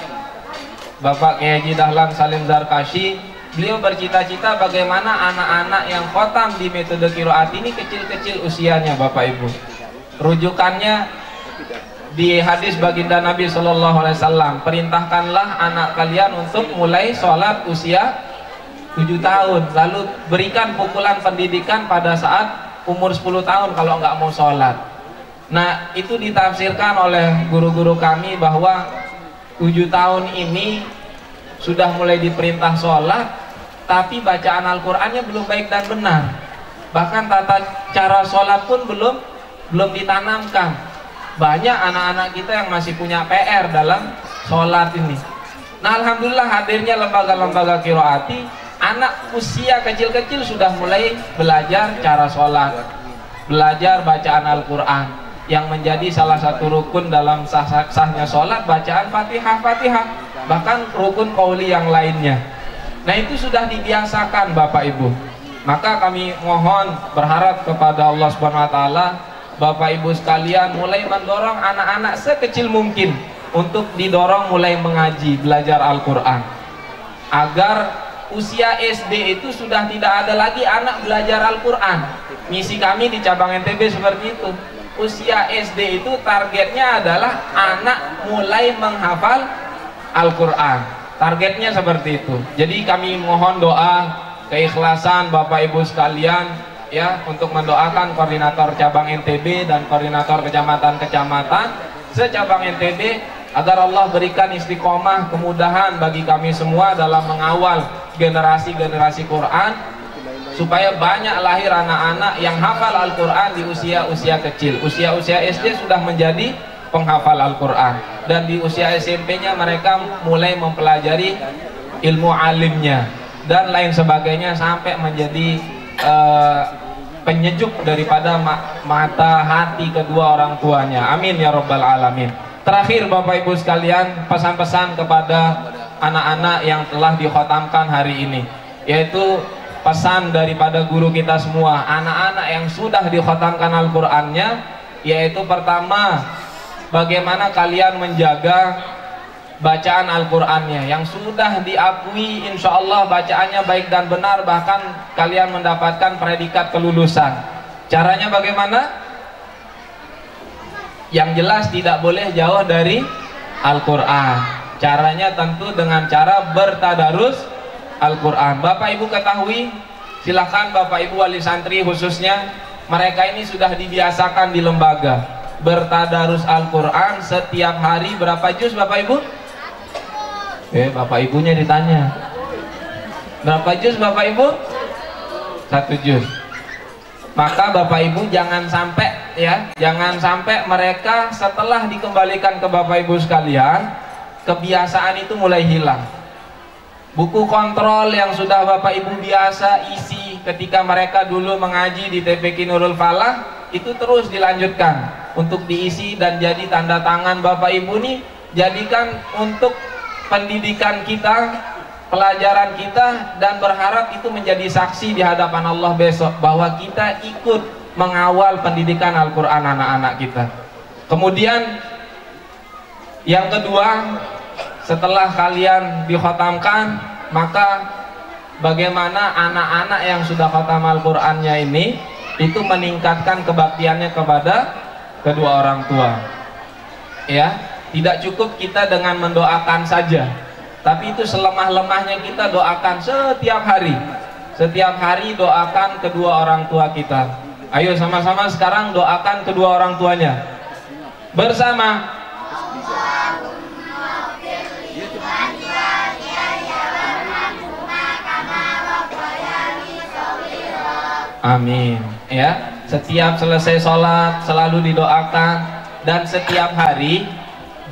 Bapak Kiai Haji Dahlan Salim Zarkashi, beliau bercita-cita bagaimana anak-anak yang khotam di metode Qiraat ini kecil-kecil usianya Bapak Ibu. Rujukannya di hadis baginda Nabi Shallallahu Alaihi Wasallam, perintahkanlah anak kalian untuk mulai sholat usia 7 tahun, lalu berikan pukulan pendidikan pada saat umur 10 tahun kalau nggak mau sholat. Nah, itu ditafsirkan oleh guru-guru kami bahwa 7 tahun ini sudah mulai diperintah sholat, tapi bacaan Al-Qur'annya belum baik dan benar. Bahkan tata cara sholat pun belum ditanamkan. Banyak anak-anak kita yang masih punya PR dalam sholat ini. Nah, alhamdulillah hadirnya lembaga-lembaga qiraati, anak usia kecil-kecil sudah mulai belajar cara sholat, belajar bacaan Al-Quran, yang menjadi salah satu rukun dalam sahnya sholat, bacaan Fatihah, bahkan rukun qauli yang lainnya. Nah, itu sudah dibiasakan Bapak Ibu. Maka kami mohon berharap kepada Allah Subhanahu wa taala, Bapak Ibu sekalian mulai mendorong anak-anak sekecil mungkin untuk didorong mulai mengaji, belajar Al-Quran, agar usia SD itu sudah tidak ada lagi anak belajar Al-Quran. Misi kami di cabang NTB seperti itu. Usia SD itu targetnya adalah anak mulai menghafal Al-Quran. Targetnya seperti itu. Jadi kami mohon doa keikhlasan Bapak Ibu sekalian ya, untuk mendoakan koordinator cabang NTB dan koordinator kecamatan-kecamatan secabang NTB, agar Allah berikan istiqomah, kemudahan bagi kami semua dalam mengawal generasi-generasi Quran, supaya banyak lahir anak-anak yang hafal Al-Quran di usia-usia kecil. Usia-usia SD sudah menjadi penghafal Al-Quran, dan di usia SMP-nya mereka mulai mempelajari ilmu alimnya dan lain sebagainya, sampai menjadi penyejuk daripada mata hati kedua orang tuanya. Amin ya rabbal alamin. Terakhir Bapak Ibu sekalian, pesan-pesan kepada anak-anak yang telah dikhotamkan hari ini, yaitu pesan daripada guru kita semua, anak-anak yang sudah dikhotamkan Al-Qur'annya, yaitu pertama, bagaimana kalian menjaga bacaan Al-Qur'annya yang sudah diakui insya Allah bacaannya baik dan benar, bahkan kalian mendapatkan predikat kelulusan. Caranya bagaimana? Yang jelas tidak boleh jauh dari Al-Quran. Caranya tentu dengan cara bertadarus Al-Quran. Bapak Ibu ketahui, silahkan Bapak Ibu wali santri khususnya, mereka ini sudah dibiasakan di lembaga bertadarus Al-Quran setiap hari. Berapa juz Bapak Ibu? Bapak Ibunya ditanya. Berapa juz Bapak Ibu? 1 juz. Maka Bapak Ibu jangan sampai jangan sampai mereka setelah dikembalikan ke Bapak Ibu sekalian, kebiasaan itu mulai hilang. Buku kontrol yang sudah Bapak Ibu biasa isi ketika mereka dulu mengaji di TPQ Nurul Falah, itu terus dilanjutkan untuk diisi dan jadi tanda tangan Bapak Ibu nih, jadikan untuk pendidikan kita, pelajaran kita, dan berharap itu menjadi saksi di hadapan Allah besok bahwa kita ikut mengawal pendidikan Al-Quran anak-anak kita. Kemudian yang kedua, setelah kalian dikhotamkan, maka bagaimana anak-anak yang sudah khotam Al-Qurannya ini itu meningkatkan kebaktiannya kepada kedua orang tua. Ya, tidak cukup kita dengan mendoakan saja, tapi itu selemah-lemahnya kita doakan setiap hari. Setiap hari doakan kedua orang tua kita. Ayo sama-sama sekarang doakan kedua orang tuanya bersama. Amin. Ya, setiap selesai sholat selalu didoakan, dan setiap hari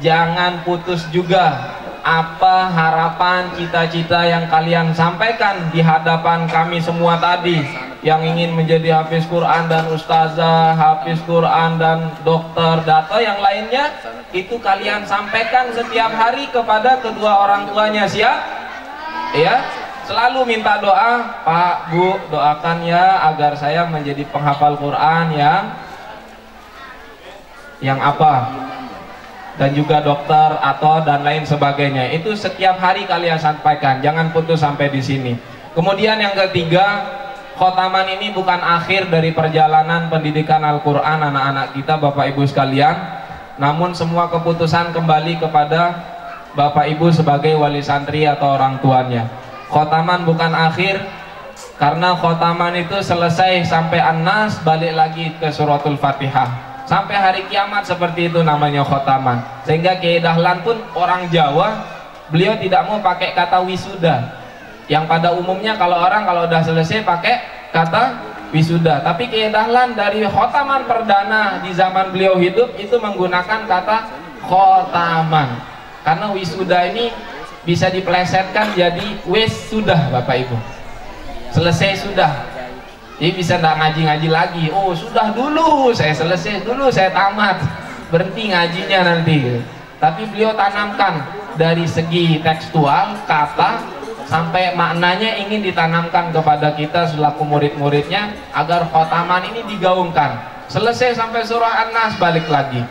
jangan putus juga apa harapan, cita-cita yang kalian sampaikan di hadapan kami semua tadi, yang ingin menjadi hafiz Quran dan ustazah, hafiz Quran dan dokter, atau yang lainnya, itu kalian sampaikan setiap hari kepada kedua orang tuanya. Siap? Ya, selalu minta doa, Pak, Bu, doakan ya agar saya menjadi penghafal Quran yang apa, dan juga dokter atau dan lain sebagainya. Itu setiap hari kalian sampaikan, jangan putus sampai di sini. Kemudian yang ketiga, khotaman ini bukan akhir dari perjalanan pendidikan Al-Quran anak-anak kita Bapak Ibu sekalian, namun semua keputusan kembali kepada Bapak Ibu sebagai wali santri atau orang tuanya. khotaman bukan akhir, karena khotaman itu selesai sampai An-Nas, balik lagi ke suratul Fatihah. Sampai hari kiamat seperti itu namanya khotaman. Sehingga Kiai Dahlan pun orang Jawa, beliau tidak mau pakai kata wisuda. Yang pada umumnya kalau udah selesai pakai kata wisuda. Tapi Kiai Dahlan dari khotaman perdana di zaman beliau hidup itu menggunakan kata khotaman. Karena wisuda ini bisa dipelesetkan jadi wis sudah Bapak Ibu. Selesai sudah. Jadi bisa nggak ngaji-ngaji lagi. Oh sudah dulu saya selesai, dulu saya tamat, berhenti ngajinya nanti. Tapi beliau tanamkan dari segi tekstual kata sampai maknanya ingin ditanamkan kepada kita selaku murid-muridnya agar khotaman ini digaungkan. Selesai sampai surah An-Nas balik lagi.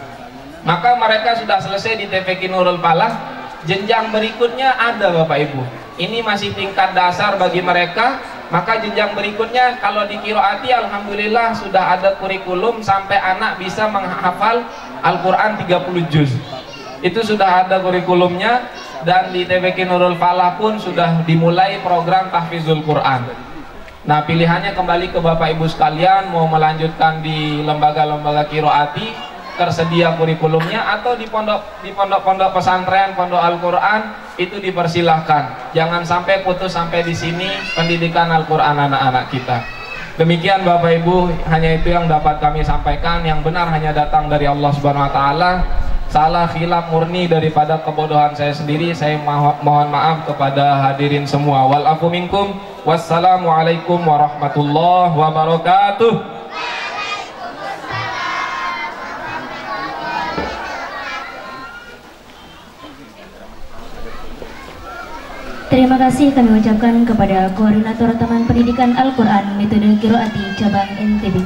Maka mereka sudah selesai di TPQ Nurul Falah. Jenjang berikutnya ada Bapak Ibu. Ini masih tingkat dasar bagi mereka. Maka jenjang berikutnya kalau di Qiraati alhamdulillah sudah ada kurikulum sampai anak bisa menghafal Al-Quran 30 juz. Itu sudah ada kurikulumnya. Dan di TPQ Nurul Falah pun sudah dimulai program tahfizul Quran. Nah pilihannya kembali ke Bapak Ibu sekalian, mau melanjutkan di lembaga-lembaga Qiraati, tersedia kurikulumnya, atau di pondok-pondok pesantren, pondok Al-Quran, itu dipersilahkan. Jangan sampai putus sampai di sini pendidikan Al-Quran anak-anak kita. Demikian Bapak Ibu, hanya itu yang dapat kami sampaikan. Yang benar hanya datang dari Allah Subhanahu wa Ta'ala. Salah khilaf murni daripada kebodohan saya sendiri. Saya mohon maaf kepada hadirin semua. Wal afu minkum. Wassalamualaikum warahmatullahi wabarakatuh. Terima kasih kami ucapkan kepada Koordinator Taman Pendidikan Al-Quran Metode Qiraati Cabang NTB.